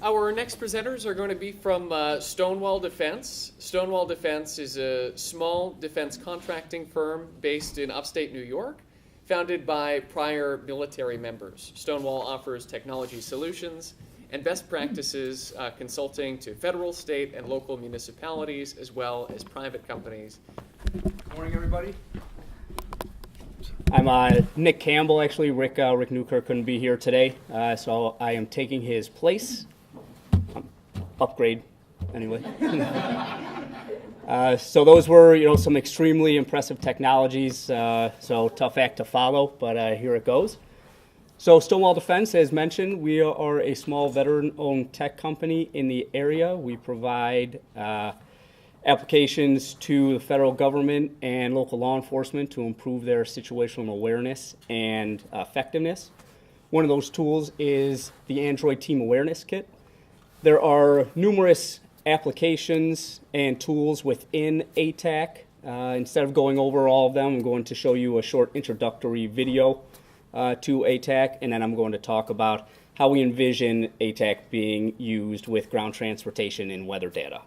Our next presenters are going to be from StoneWall Defense. StoneWall Defense is a small defense contracting firm based in upstate New York, founded by prior military members. StoneWall offers technology solutions and best practices consulting to federal, state, and local municipalities, as well as private companies. Good morning, everybody. I'm Nick Campbell, actually. Rick Newkirk couldn't be here today, so I am taking his place. Upgrade, anyway. So those were, some extremely impressive technologies, so tough act to follow, but here it goes. So StoneWall Defense, as mentioned, we are a small veteran-owned tech company in the area. We provide applications to the federal government and local law enforcement to improve their situational awareness and effectiveness. One of those tools is the Android Team Awareness Kit. There are numerous applications and tools within ATAC. Instead of going over all of them, I'm going to show you a short introductory video to ATAC, and then I'm going to talk about how we envision ATAC being used with ground transportation and weather data.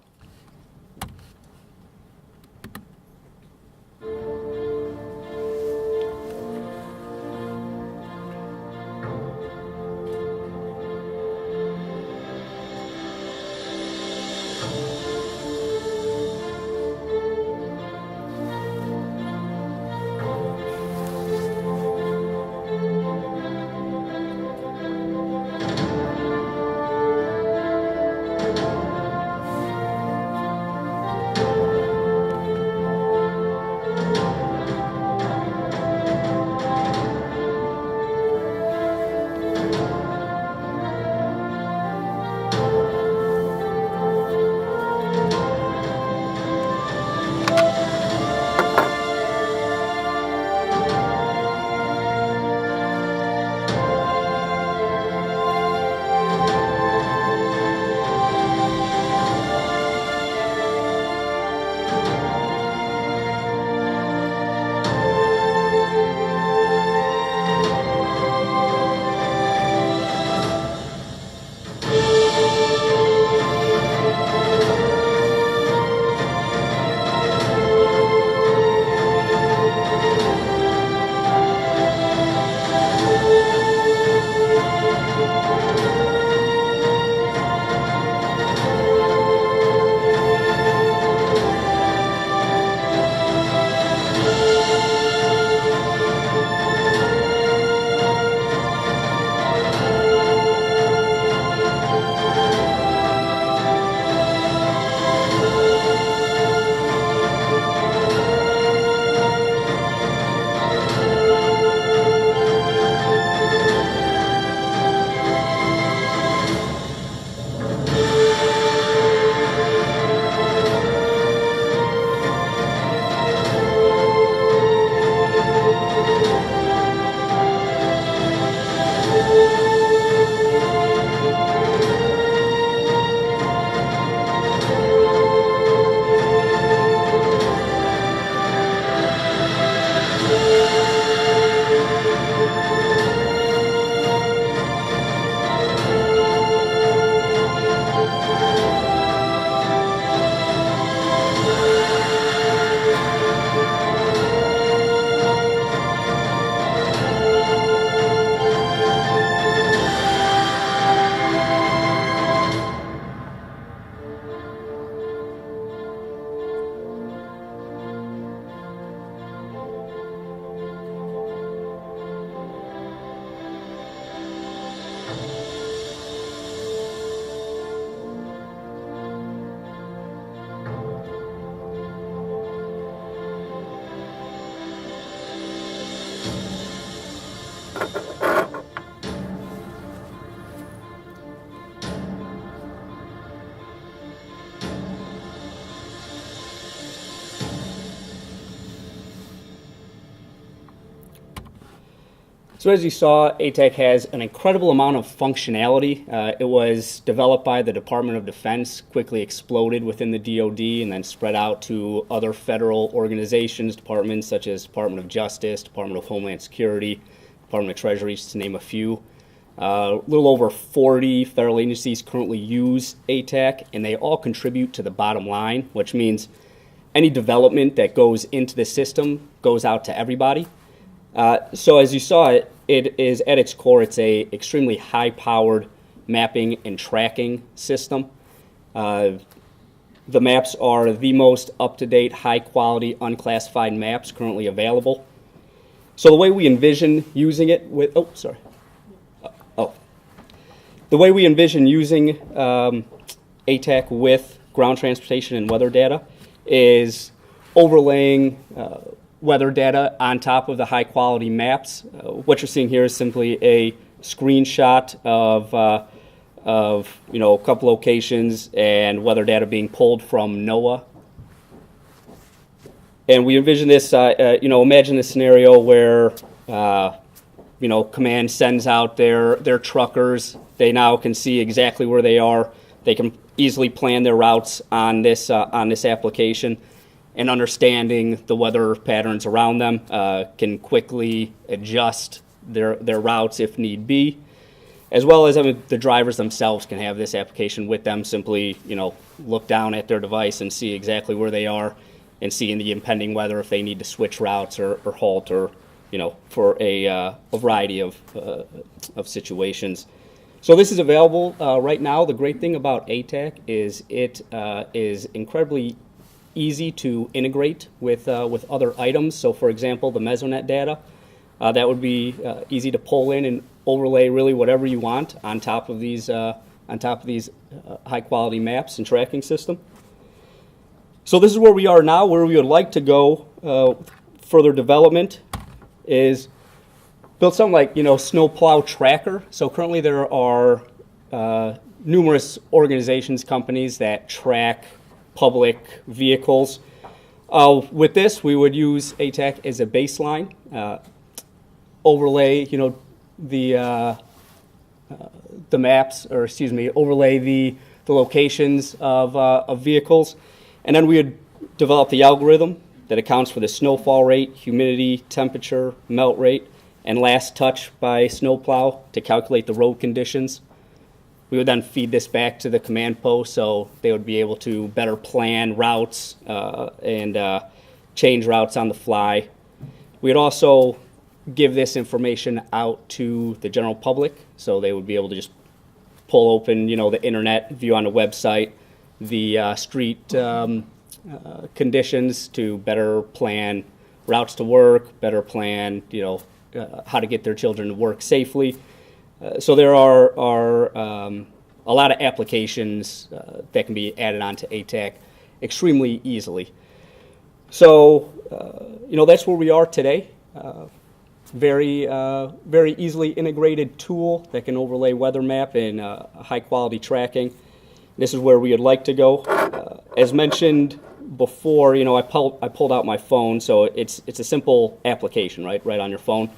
So as you saw, ATAC has an incredible amount of functionality. It was developed by the Department of Defense, quickly exploded within the DoD, and then spread out to other federal organizations, departments such as Department of Justice, Department of Homeland Security, Department of Treasury, just to name a few. A little over 40 federal agencies currently use ATAC, and they all contribute to the bottom line, which means any development that goes into the system goes out to everybody. So as you saw, it is at its core, it's a extremely high-powered mapping and tracking system. The maps are the most up-to-date, high-quality, unclassified maps currently available. So the way we envision using it with, the way we envision using ATAC with ground transportation and weather data is overlaying weather data on top of the high-quality maps. What you're seeing here is simply a screenshot of a couple locations and weather data being pulled from NOAA. And we envision this, imagine a scenario where, command sends out their truckers. They now can see exactly where they are. They can easily plan their routes on this application, and understanding the weather patterns around them can quickly adjust their routes if need be. As well as the drivers themselves can have this application with them, simply look down at their device and see exactly where they are and see in the impending weather if they need to switch routes or halt or for a variety of situations. So this is available right now. The great thing about ATAC is it is incredibly easy to integrate with other items. So for example, the Mesonet data, that would be easy to pull in and overlay really whatever you want on top of these high quality maps and tracking system. So this is where we are now. Where we would like to go further development is build something like snowplow tracker. So currently there are numerous organizations, companies that track public vehicles. With this, we would use ATAC as a baseline, overlay the maps, or excuse me, overlay the locations of vehicles, and then we would develop the algorithm that accounts for the snowfall rate, humidity, temperature, melt rate, and last touch by snowplow to calculate the road conditions. We would then feed this back to the command post so they would be able to better plan routes and change routes on the fly. We'd also give this information out to the general public so they would be able to just pull open, the internet, view on the website, the street conditions to better plan routes to work, better plan, how to get their children to work safely. So there are a lot of applications that can be added onto ATAC extremely easily. So, that's where we are today. Very easily integrated tool that can overlay weather map and high quality tracking. This is where we would like to go. As mentioned before, I pulled out my phone, so it's a simple application, right on your phone.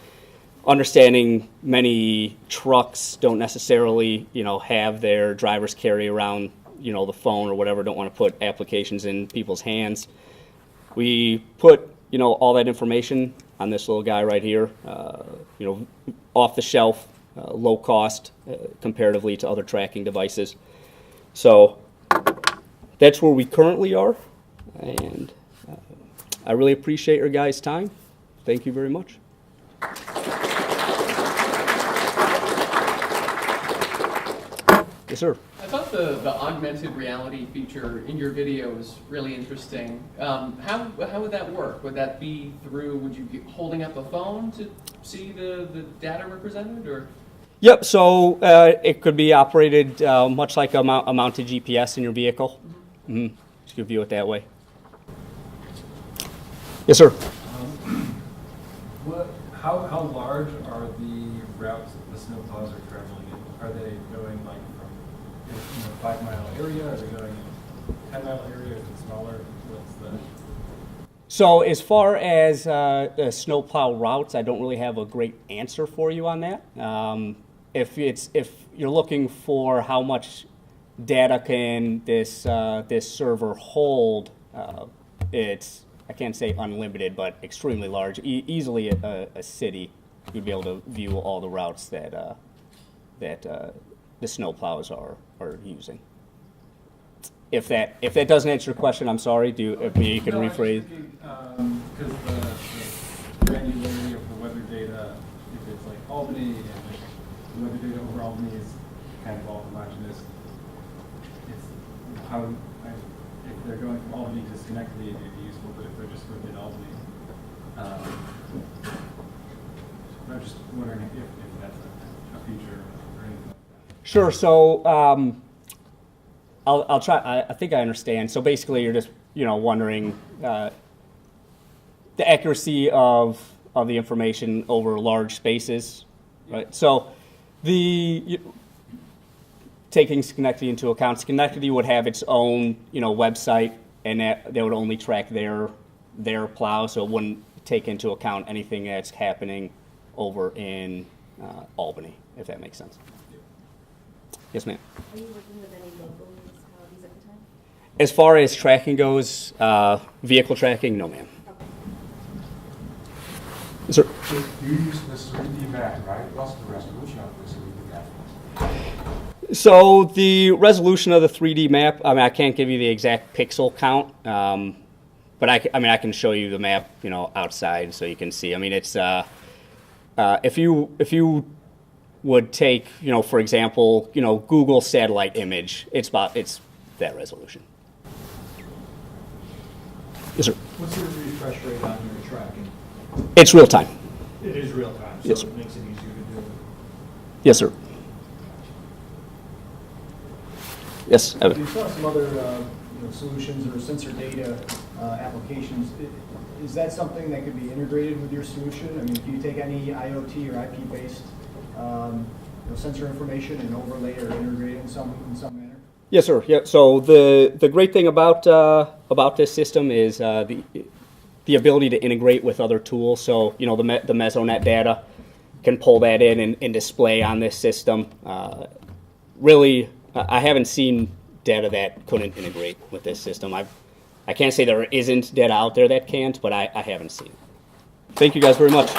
Understanding many trucks don't necessarily, have their drivers carry around, the phone or whatever, don't want to put applications in people's hands. We put, all that information on this little guy right here, off the shelf, low cost comparatively to other tracking devices. So that's where we currently are, and I really appreciate your guys' time. Thank you very much. Yes, sir. I thought the augmented reality feature in your video was really interesting. How would that work? Would that be through, would you be holding up a phone to see the data represented, or? Yep, so it could be operated much like a mounted GPS in your vehicle. Mm-hmm. Just could view it that way. Yes, sir. How large are the routes that the snowplows are traveling in? Are they going from 5 mile area? Are they going in 10 mile area? Is it smaller? What's the? So as far as snowplow routes, I don't really have a great answer for you on that. If you're looking for how much data can this server hold, I can't say unlimited, but extremely large. Easily a city, you'd be able to view all the routes that that the snowplows are using. If that doesn't answer your question, I'm sorry. If you can rephrase. Because the granularity of the weather data, if it's like Albany and the weather data over Albany is kind of all homogeneous. It's how if they're going from Albany to Schenectady, it may be useful, but if they're just within Albany, I'm just wondering if that's a feature or anything like that. Sure. So I'll try. I think I understand. So basically, you're just wondering the accuracy of the information over large spaces, right? So taking Schenectady into account, Schenectady would have its own website, and they would only track their plow, so it wouldn't take into account anything that's happening over in Albany, if that makes sense. Yes, ma'am. Are you working with any local municipalities at the time? As far as tracking goes, vehicle tracking, no, ma'am. Okay. Sir. You use this 3D map, right? What's the resolution of this 3D map? So the resolution of the 3D map, I can't give you the exact pixel count, but I can show you the map, outside so you can see. It's if you would take, for example, Google satellite image, it's that resolution. Yes, sir. What's your refresh rate on your tracking? It's real time. It is real time, so Yes, sir. it makes it easier to do. Yes, sir. Yes, Evan. You saw some other solutions or sensor data applications. Is that something that could be integrated with your solution? Do you take any IoT or IP-based sensor information and overlay or integrate in some manner? Yes, sir. Yeah. So the great thing about this system is the ability to integrate with other tools. So the Mesonet data can pull that in and display on this system. Really, I haven't seen data that couldn't integrate with this system. I can't say there isn't data out there that can't, but I haven't seen it. Thank you guys very much.